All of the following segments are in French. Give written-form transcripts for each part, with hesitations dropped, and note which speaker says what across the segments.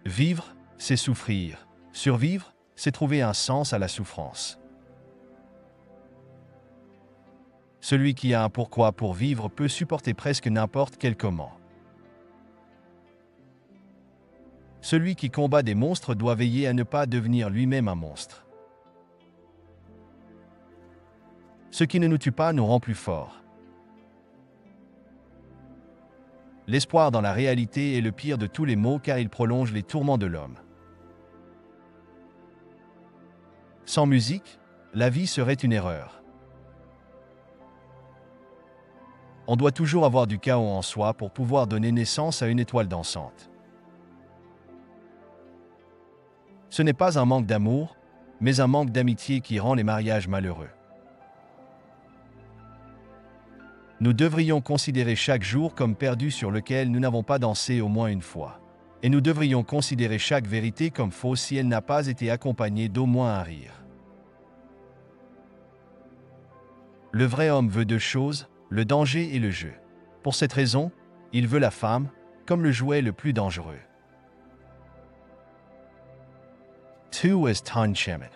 Speaker 1: Vivre, c'est souffrir. Survivre, c'est trouver un sens à la souffrance. Celui qui a un pourquoi pour vivre peut supporter presque n'importe quel comment. Celui qui combat des monstres doit veiller à ne pas devenir lui-même un monstre. Ce qui ne nous tue pas nous rend plus forts. L'espoir dans la réalité est le pire de tous les maux car il prolonge les tourments de l'homme. Sans musique, la vie serait une erreur. On doit toujours avoir du chaos en soi pour pouvoir donner naissance à une étoile dansante. Ce n'est pas un manque d'amour, mais un manque d'amitié qui rend les mariages malheureux. Nous devrions considérer chaque jour comme perdu sur lequel nous n'avons pas dansé au moins une fois. Et nous devrions considérer chaque vérité comme fausse si elle n'a pas été accompagnée d'au moins un rire. Le vrai homme veut deux choses, le danger et le jeu. Pour cette raison, il veut la femme, comme le jouet le plus dangereux. Tu es ton chemin.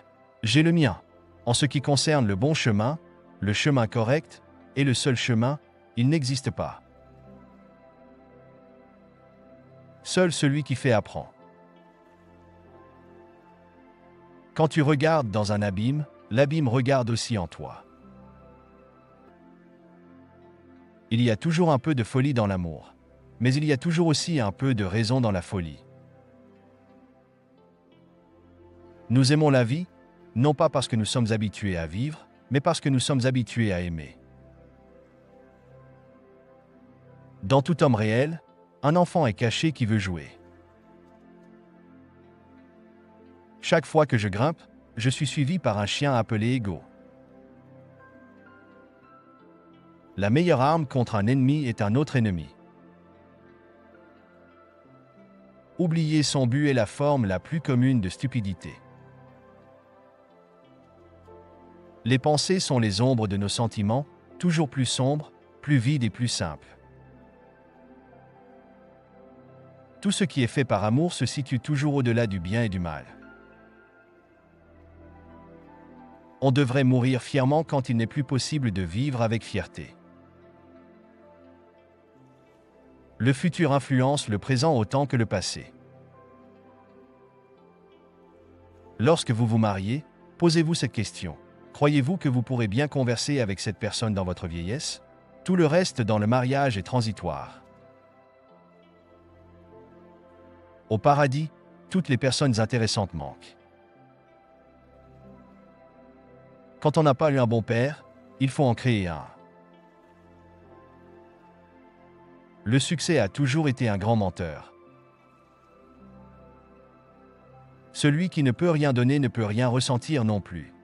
Speaker 1: J'ai le mien. En ce qui concerne le bon chemin, le chemin correct, et le seul chemin, il n'existe pas. Seul celui qui fait apprend. Quand tu regardes dans un abîme, l'abîme regarde aussi en toi. Il y a toujours un peu de folie dans l'amour, mais il y a toujours aussi un peu de raison dans la folie. Nous aimons la vie, non pas parce que nous sommes habitués à vivre, mais parce que nous sommes habitués à aimer. Dans tout homme réel, un enfant est caché qui veut jouer. Chaque fois que je grimpe, je suis suivi par un chien appelé Ego. La meilleure arme contre un ennemi est un autre ennemi. Oublier son but est la forme la plus commune de stupidité. Les pensées sont les ombres de nos sentiments, toujours plus sombres, plus vides et plus simples. Tout ce qui est fait par amour se situe toujours au-delà du bien et du mal. On devrait mourir fièrement quand il n'est plus possible de vivre avec fierté. Le futur influence le présent autant que le passé. Lorsque vous vous mariez, posez-vous cette question. Croyez-vous que vous pourrez bien converser avec cette personne dans votre vieillesse? Tout le reste dans le mariage est transitoire. Au paradis, toutes les personnes intéressantes manquent. Quand on n'a pas eu un bon père, il faut en créer un. Le succès a toujours été un grand menteur. Celui qui ne peut rien donner ne peut rien ressentir non plus.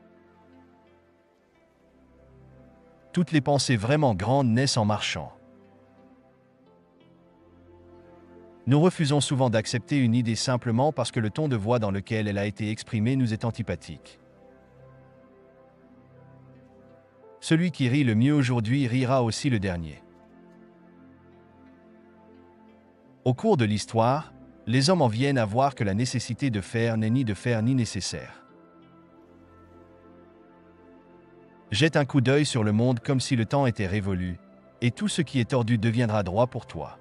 Speaker 1: Toutes les pensées vraiment grandes naissent en marchant. Nous refusons souvent d'accepter une idée simplement parce que le ton de voix dans lequel elle a été exprimée nous est antipathique. Celui qui rit le mieux aujourd'hui rira aussi le dernier. Au cours de l'histoire, les hommes en viennent à voir que la nécessité de faire n'est ni de faire ni nécessaire. Jette un coup d'œil sur le monde comme si le temps était révolu, et tout ce qui est tordu deviendra droit pour toi.